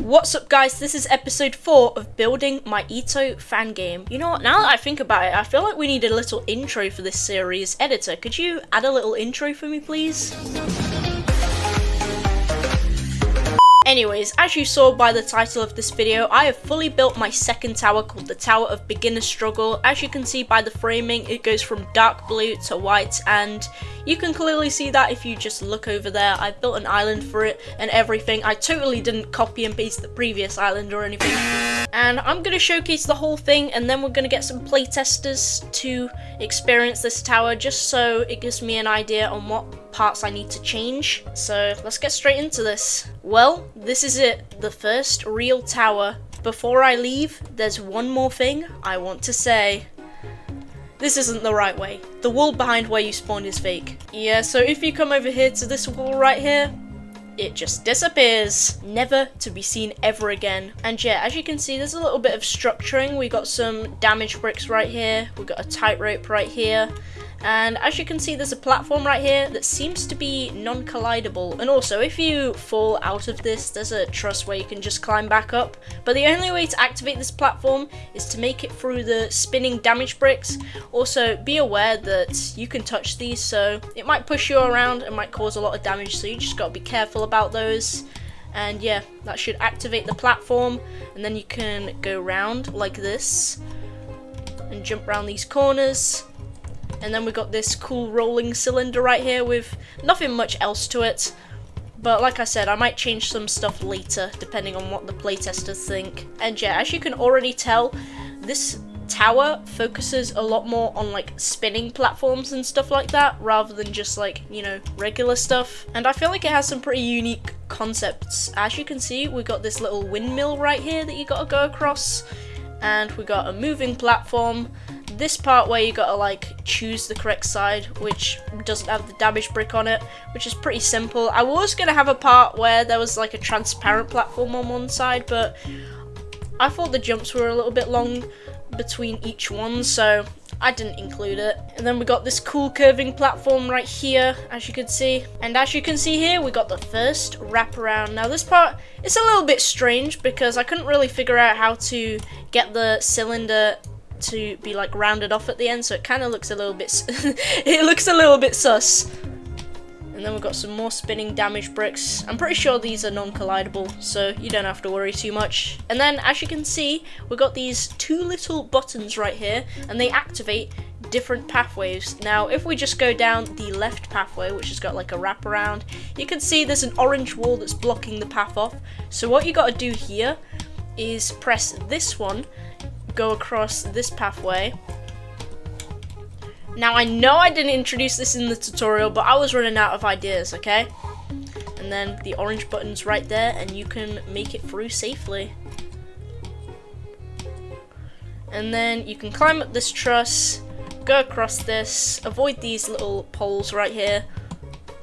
What's up guys, this is episode 4 of building my EToH fan game. You know what, now that I think about it, I feel like we need a little intro for this series. Editor, could you add a little intro for me please? Anyways, as you saw by the title of this video, I have fully built my second tower called the Tower of Beginner Struggle. As you can see by the framing, it goes from dark blue to white, and you can clearly see that if you just look over there. I've built an island for it and everything. I totally didn't copy and paste the previous island or anything. And I'm going to showcase the whole thing, and then we're going to get some playtesters to experience this tower, just so it gives me an idea on what parts I need to change. So let's get straight into this. Well, this is it, the first real tower. Before I leave, there's one more thing I want to say. This isn't the right way. The wall behind where you spawned is fake. Yeah, so if you come over here to this wall right here, it just disappears, never to be seen ever again. And yeah, as you can see, there's a little bit of structuring. We got some damage bricks right here, we got a tightrope right here, and as you can see, there's a platform right here that seems to be non-collidable. And also, if you fall out of this, there's a truss where you can just climb back up. But the only way to activate this platform is to make it through the spinning damage bricks. Also, be aware that you can touch these, so it might push you around and might cause a lot of damage, so you just gotta be careful about those. And yeah, that should activate the platform, and then you can go round like this and jump around these corners. And then we got this cool rolling cylinder right here with nothing much else to it. But like I said, I might change some stuff later depending on what the playtesters think. And yeah, as you can already tell, this tower focuses a lot more on like spinning platforms and stuff like that, rather than just like, you know, regular stuff. And I feel like it has some pretty unique concepts. As you can see, we got this little windmill right here that you gotta go across. And we got a moving platform. This part where you gotta like choose the correct side, which doesn't have the damage brick on it, which is pretty simple. I was gonna have a part where there was like a transparent platform on one side, but I thought the jumps were a little bit long between each one, so I didn't include it. And then we got this cool curving platform right here, as you can see. And as you can see here, we got the first wraparound. Now this part is a little bit strange because I couldn't really figure out how to get the cylinder to be like rounded off at the end, so it kind of looks a little bit it looks a little bit sus. And then we've got some more spinning damage bricks. I'm pretty sure these are non-collidable, so you don't have to worry too much. And then as you can see, we've got these two little buttons right here, and they activate different pathways. Now if we just go down the left pathway, which has got like a wraparound, you can see there's an orange wall that's blocking the path off. So what you got to do here is press this one, go across this pathway. Now I know I didn't introduce this in the tutorial, but I was running out of ideas, okay? And then the orange button's right there, and you can make it through safely. And then you can climb up this truss, go across this, avoid these little poles right here.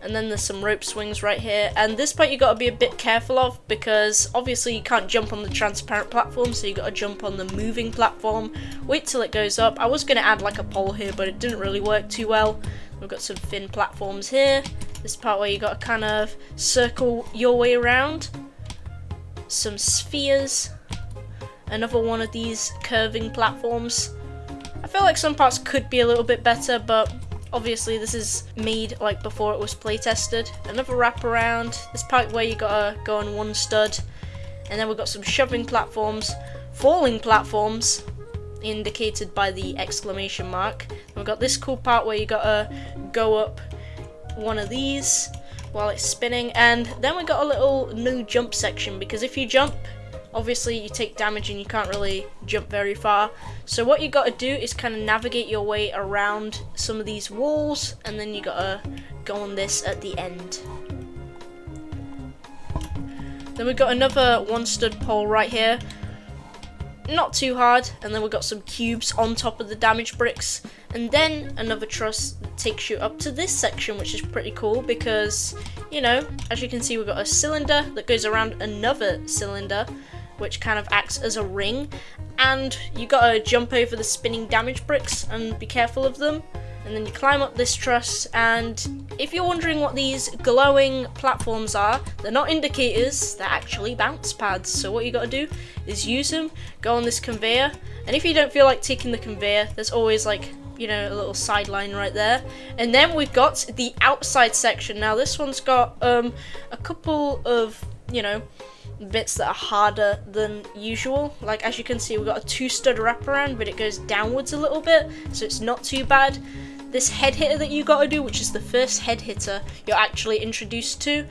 And then there's some rope swings right here, and this part you gotta be a bit careful of because obviously you can't jump on the transparent platform, so you gotta jump on the moving platform. Wait till it goes up. I was gonna add like a pole here, but it didn't really work too well. We've got some thin platforms here. This part where you gotta kind of circle your way around. Some spheres. Another one of these curving platforms. I feel like some parts could be a little bit better, but obviously this is made like before it was play tested. Another wraparound. This part where you gotta go on one stud. And then we've got some shoving platforms, falling platforms, indicated by the exclamation mark. And we've got this cool part where you gotta go up one of these while it's spinning. And then we got a little no jump section, because if you jump, obviously you take damage and you can't really jump very far. So what you gotta do is kind of navigate your way around some of these walls, and then you gotta go on this at the end. Then we've got another one stud pole right here. Not too hard. And then we've got some cubes on top of the damage bricks. And then another truss that takes you up to this section, which is pretty cool because, you know, as you can see, we've got a cylinder that goes around another cylinder, which kind of acts as a ring, and you gotta jump over the spinning damage bricks and be careful of them. and then you climb up this truss, and if you're wondering what these glowing platforms are, they're not indicators, they're actually bounce pads. So what you gotta do is use them, go on this conveyor, and if you don't feel like taking the conveyor, there's always like, you know, a little sideline right there. And then we've got the outside section. Now this one's got a couple of, you know, bits that are harder than usual. Like as you can see, we've got a 2-stud wraparound, but it goes downwards a little bit, so it's not too bad. This head hitter that you gotta do, which is the first head hitter you're actually introduced to.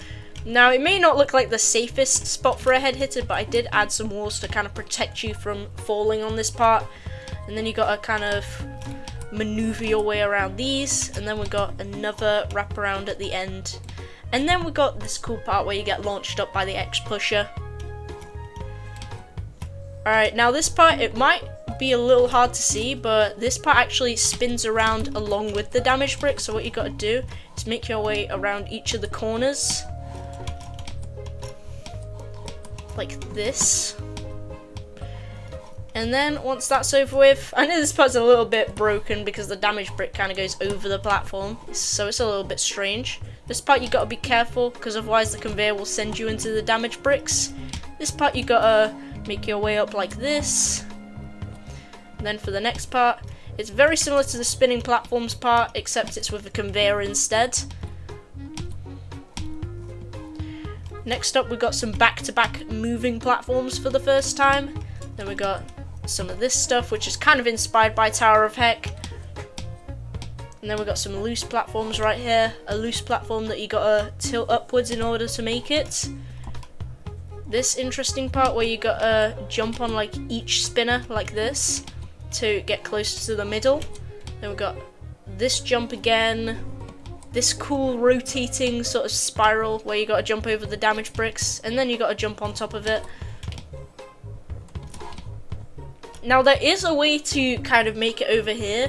Now it may not look like the safest spot for a head hitter, but I did add some walls to kind of protect you from falling on this part. And then you gotta kind of maneuver your way around these, and then we got another wraparound at the end. And then we got this cool part where you get launched up by the X pusher. Alright, now this part, it might be a little hard to see, but this part actually spins around along with the damage brick. So what you gotta do is make your way around each of the corners like this. And then once that's over with, I know this part's a little bit broken because the damage brick kind of goes over the platform, so it's a little bit strange. This part you gotta be careful, because otherwise the conveyor will send you into the damage bricks. This part you gotta make your way up like this. And then for the next part, it's very similar to the spinning platforms part, except it's with a conveyor instead. Next up, we've got some back-to-back moving platforms for the first time. Then we got some of this stuff, which is kind of inspired by Tower of Heck. And then we've got some loose platforms right here. A loose platform that you gotta tilt upwards in order to make it. This interesting part where you gotta jump on like each spinner like this to get closer to the middle. Then we've got this jump again. This cool rotating sort of spiral where you gotta jump over the damage bricks, and then you gotta jump on top of it. Now there is a way to kind of make it over here,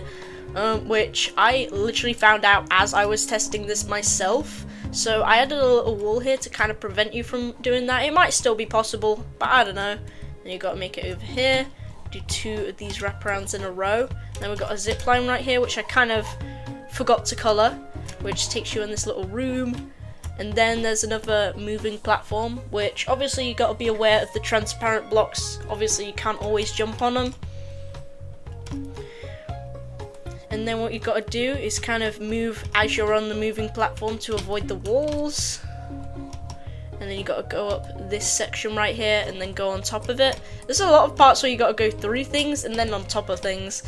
which I literally found out as I was testing this myself. So I added a little wall here to kind of prevent you from doing that. It might still be possible, but I don't know. Then you got to make it over here. Do 2 of these wraparounds in a row. Then we've got a zip line right here, which I kind of forgot to colour, which takes you in this little room. And then there's another moving platform, which obviously you got to be aware of the transparent blocks. Obviously you can't always jump on them. And then what you got to do is kind of move as you're on the moving platform to avoid the walls. And then you got to go up this section right here and then go on top of it. There's a lot of parts where you got to go through things and then on top of things.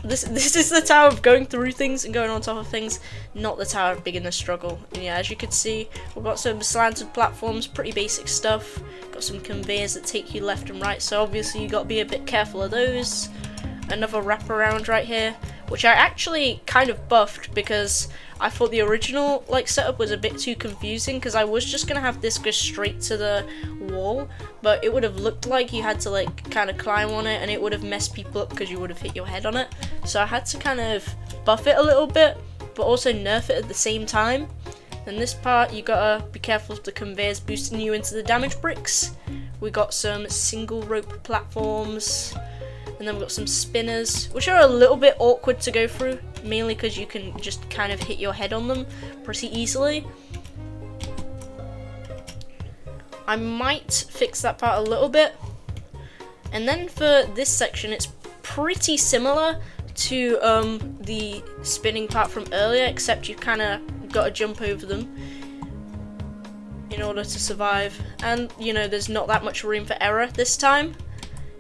This is the Tower of going through things and going on top of things, not the Tower of Beginner's Struggle. And yeah, as you can see, we've got some slanted platforms, pretty basic stuff. Got some conveyors that take you left and right, so obviously you got to be a bit careful of those. Another wraparound right here, which I actually kind of buffed because I thought the original like setup was a bit too confusing, because I was just gonna have this go straight to the wall, but it would have looked like you had to like kind of climb on it, and it would have messed people up because you would have hit your head on it. So I had to kind of buff it a little bit, but also nerf it at the same time. Then this part, you gotta be careful of the conveyors boosting you into the damage bricks. We got some single rope platforms. And then we've got some spinners, which are a little bit awkward to go through, mainly because you can just kind of hit your head on them pretty easily. I might fix that part a little bit. And then for this section, it's pretty similar to the spinning part from earlier, except you kind of got to jump over them in order to survive. And, you know, there's not that much room for error this time.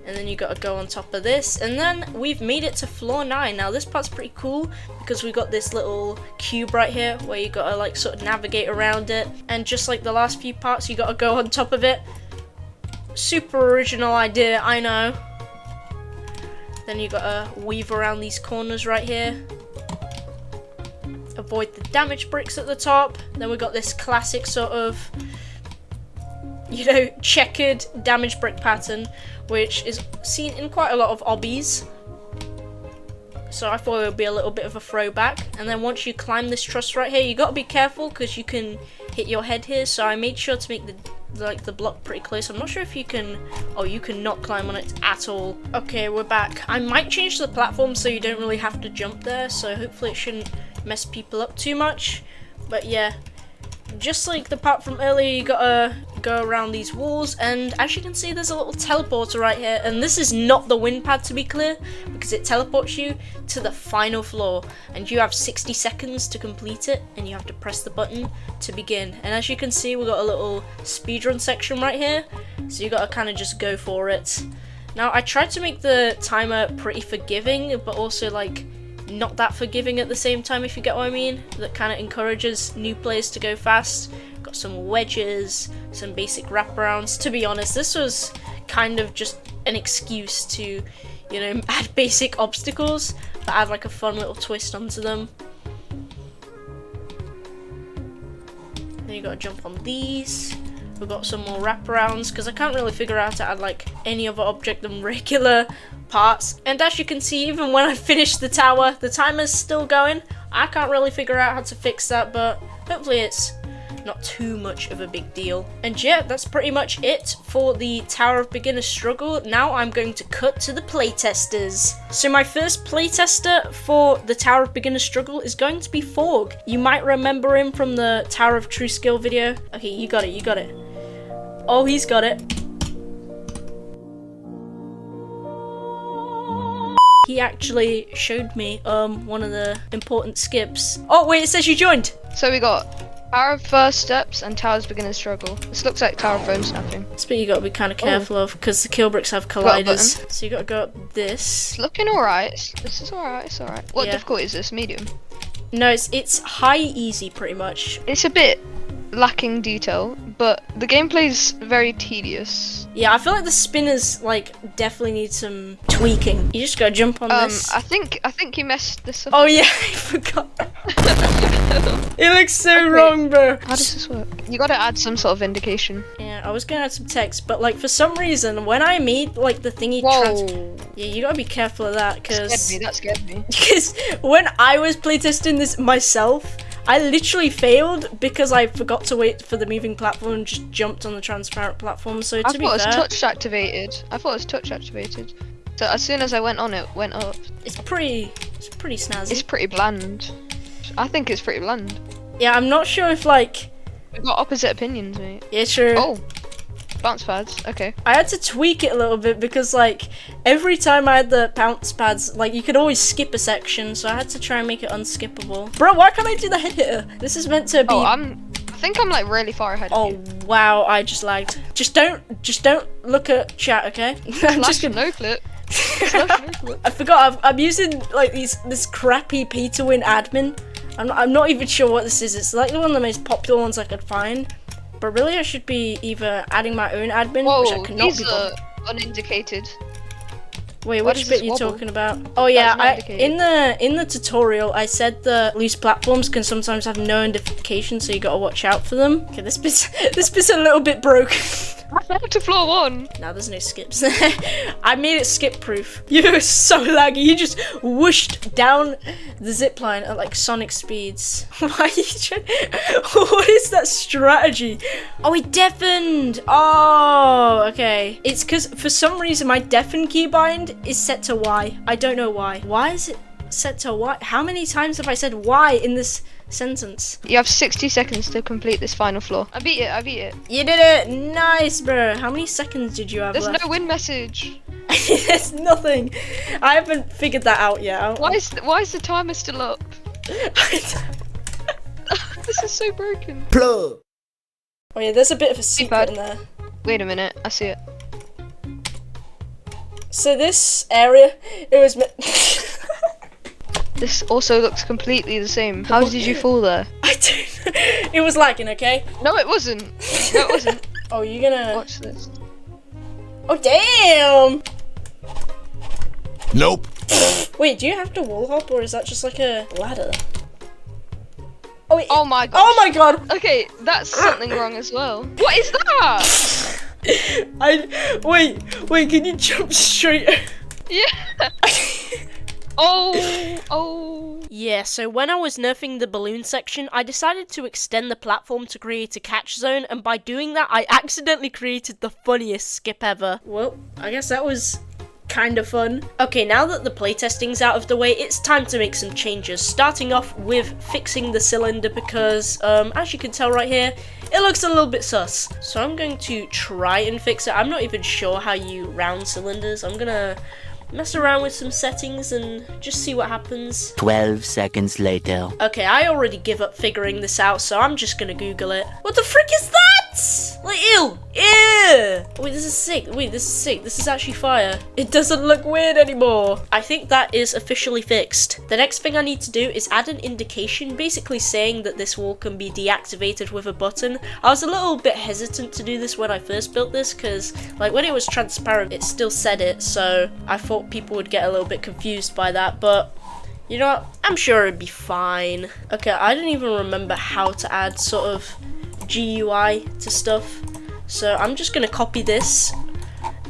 And then you got to go on top of this, and then we've made it to floor 9. Now this part's pretty cool because we got this little cube right here where you got to like sort of navigate around it, and just like the last few parts, you got to go on top of it. Super original idea, I know. Then you got to weave around these corners right here. Avoid the damage bricks at the top. Then we got this classic sort of, you know, checkered damage brick pattern, which is seen in quite a lot of obbies. So I thought it would be a little bit of a throwback. And then once you climb this truss right here, you got to be careful because you can hit your head here. So I made sure to make the like the block pretty close. I'm not sure if you can. Oh, you cannot climb on it at all. Okay, we're back. I might change the platform so you don't really have to jump there. So hopefully it shouldn't mess people up too much. But yeah. Just like the part from earlier, you gotta go around these walls, and as you can see, there's a little teleporter right here, and this is not the win pad, to be clear, because it teleports you to the final floor, and you have 60 seconds to complete it, and you have to press the button to begin. And as you can see, we've got a little speedrun section right here, so you gotta kind of just go for it. Now, I tried to make the timer pretty forgiving, but also like not that forgiving at the same time, if you get what I mean. That kind of encourages new players to go fast. Got some wedges, some basic wraparounds. To be honest, this was kind of just an excuse to, you know, add basic obstacles, but add like a fun little twist onto them. Then you gotta jump on these. We've got some more wraparounds, because I can't really figure out how to add like any other object than regular parts. And as you can see, even when I finish the tower, the timer's still going. I can't really figure out how to fix that, but hopefully it's not too much of a big deal. And yeah, that's pretty much it for the Tower of Beginner's Struggle. Now I'm going to cut to the playtesters. So my first playtester for the Tower of Beginner's Struggle is going to be Forg. You might remember him from the Tower of True Skill video. Okay, you got it, you got it. Oh, he's got it. He actually showed me one of the important skips. Oh wait, it says you joined. So we got Tower of First Steps and Tower's Beginner's Struggle. This looks like Tower of Bone Snapping. This bit you gotta be kind of careful of, because the kill bricks have colliders. So you gotta go up this. It's looking alright. This is alright, it's alright. What difficulty is this? Medium? No, it's high easy pretty much. It's a bit lacking detail, but the gameplay's very tedious. Yeah, I feel like the spinners like definitely need some tweaking. You just gotta jump on this. I think you messed this up. Oh yeah, I forgot. It looks so wrong, bro. How does this work? You gotta add some sort of indication. Yeah, I was gonna add some text, but like for some reason, when I made like the thingy yeah, you gotta be careful of that, because that scared me. Because when I was playtesting this myself, I literally failed because I forgot to wait for the moving platform and just jumped on the transparent platform. So to be fair, I thought it was touch activated. So as soon as I went on, it went up. It's pretty snazzy. It's pretty bland. I think it's pretty bland. Yeah, I'm not sure if like we've got opposite opinions, mate. Yeah, true. Oh, bounce pads. Okay. I had to tweak it a little bit because like every time I had the bounce pads, like you could always skip a section, so I had to try and make it unskippable. Bro, why can't I do the head hitter? This is meant to be. Oh, I think I'm like really far ahead of you. Oh wow, I just lagged. Just don't look at chat, okay? I'm just gonna no clip. I forgot. I'm using like this crappy pay to win admin. I'm not even sure what this is. It's like one of the most popular ones I could find. But really, I should be either adding my own admin, which I cannot these be are unindicated. Wait, which bit are you talking about? Oh yeah, in the tutorial, I said the loose platforms can sometimes have no indication, so you gotta watch out for them. Okay, this bit's a little bit broken. I fell to floor 1. Now there's no skips. I made it skip proof. You're so laggy. You just whooshed down the zip line at like sonic speeds. Why are you trying? What is that strategy? Oh, it deafened. Oh, okay. It's because for some reason my deafen keybind is set to Y. I don't know why. Why is it set to Y? How many times have I said Y in this sentence? You have 60 seconds to complete this final floor. I beat it. You did it. Nice, bro. How many seconds did you have There's left? no win message. There's nothing. I haven't figured that out yet. Why is the timer still up? This is so broken. Oh yeah, there's a bit of a secret in there. Wait a minute, I see it. So this area, it was This also looks completely the same. How did you fall there? I don't know. It was lagging, okay? No, it wasn't. No, it wasn't. Oh, you're gonna... Watch this. Oh, damn! Nope. Wait, do you have to wall hop, or is that just like a ladder? Oh, wait. Oh my god. Oh my god! Okay, that's something wrong as well. What is that? Wait, can you jump straight? Yeah. Oh. Yeah, so when I was nerfing the balloon section, I decided to extend the platform to create a catch zone, and by doing that, I accidentally created the funniest skip ever. Well, I guess that was kind of fun. Okay, now that the playtesting's out of the way, it's time to make some changes, starting off with fixing the cylinder because, as you can tell right here, it looks a little bit sus. So I'm going to try and fix it. I'm not even sure how you round cylinders. I'm gonna mess around with some settings and just see what happens. 12 seconds later. Okay, I already give up figuring this out, so I'm just gonna Google it. What the frick is that? Like, ew! Ew! Wait, this is sick. This is actually fire. It doesn't look weird anymore. I think that is officially fixed. The next thing I need to do is add an indication, basically saying that this wall can be deactivated with a button. I was a little bit hesitant to do this when I first built this, because, like, when it was transparent, it still said it, so I thought people would get a little bit confused by that, but you know what? I'm sure it'd be fine. Okay, I didn't even remember how to add sort of GUI to stuff, so I'm just gonna copy this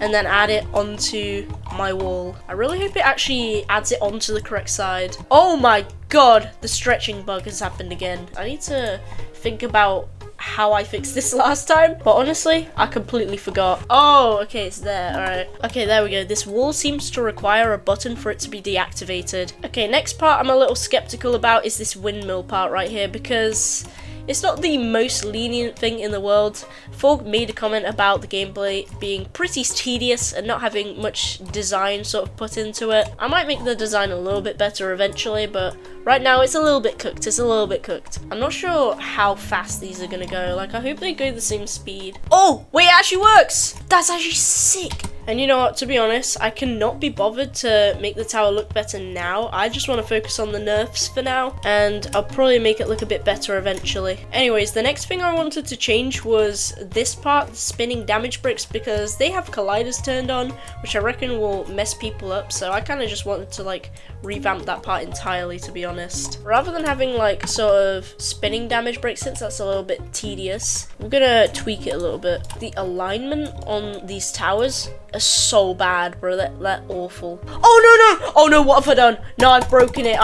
and then add it onto my wall. I really hope it actually adds it onto the correct side. Oh my god, the stretching bug has happened again. I need to think about how I fixed this last time, but honestly, I completely forgot. Oh, okay, it's there, alright. Okay, there we go. This wall seems to require a button for it to be deactivated. Okay, next part I'm a little skeptical about is this windmill part right here, because it's not the most lenient thing in the world. Fog made a comment about the gameplay being pretty tedious and not having much design sort of put into it. I might make the design a little bit better eventually, but right now it's a little bit cooked. I'm not sure how fast these are gonna go. Like, I hope they go the same speed. Oh, wait, it actually works! That's actually sick! And you know what, to be honest, I cannot be bothered to make the tower look better now. I just want to focus on the nerfs for now, and I'll probably make it look a bit better eventually. Anyways, the next thing I wanted to change was this part, the spinning damage bricks, because they have colliders turned on, which I reckon will mess people up, so I kind of just wanted to, like, revamp that part entirely, to be honest. Rather than having, like, sort of spinning damage bricks, since that's a little bit tedious, I'm gonna tweak it a little bit. The alignment on these towers are so bad, bro. They're awful. Oh no, oh no, what have I done? No, I've broken it.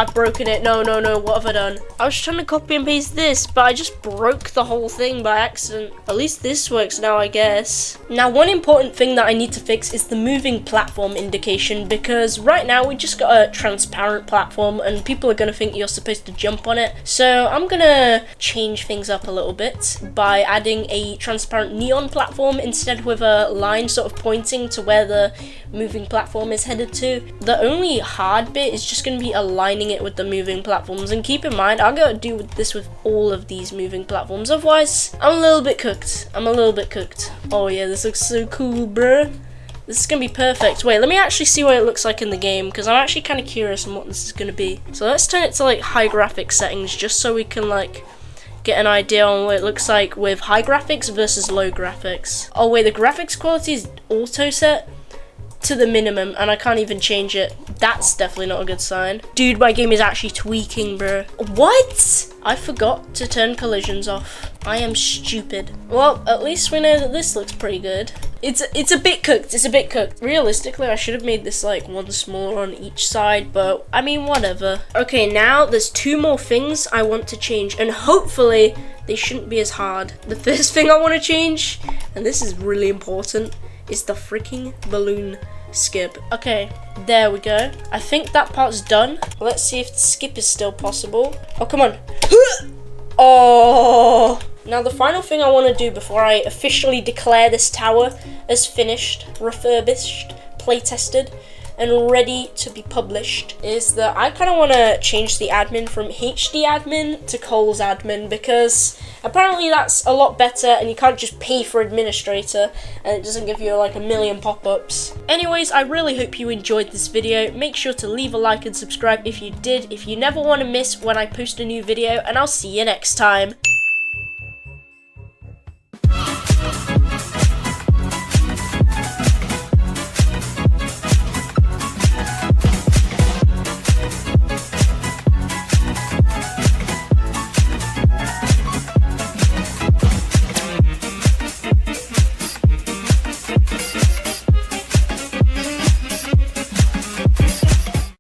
No, what have I done? I was trying to copy and paste this, but I just broke the whole thing by accident. At least this works now, I guess. Now, one important thing that I need to fix is the moving platform indication, because right now we just got a transparent platform and people are gonna think you're supposed to jump on it. So I'm gonna change things up a little bit by adding a transparent neon platform instead, with a line sort of pointing to where the moving platform is headed to. The only hard bit is just going to be aligning it with the moving platforms, and keep in mind I'm going to do this with all of these moving platforms, otherwise I'm a little bit cooked. Oh yeah, this looks so cool, bruh. This is going to be perfect. Wait, let me actually see what it looks like in the game, because I'm actually kind of curious on what this is going to be. So let's turn it to like high graphics settings, just so we can like get an idea on what it looks like with high graphics versus low graphics. Oh wait, the graphics quality is auto set to the minimum and I can't even change it. That's definitely not a good sign. Dude, my game is actually tweaking, bro. What? I forgot to turn collisions off. I am stupid. Well, at least we know that this looks pretty good. It's a bit cooked. Realistically, I should have made this like one smaller on each side, but I mean, whatever. Okay, now there's two more things I want to change, and hopefully they shouldn't be as hard. The first thing I want to change, and this is really important, is the freaking balloon skip. Okay, there we go. I think that part's done. Let's see if the skip is still possible. Oh, come on. Oh. Now the final thing I want to do before I officially declare this tower as finished, refurbished, playtested, and ready to be published is that I kind of want to change the admin from HD admin to Cole's admin, because apparently that's a lot better and you can't just pay for administrator and it doesn't give you like a million pop-ups. Anyways, I really hope you enjoyed this video. Make sure to leave a like and subscribe if you did, if you never want to miss when I post a new video, and I'll see you next time.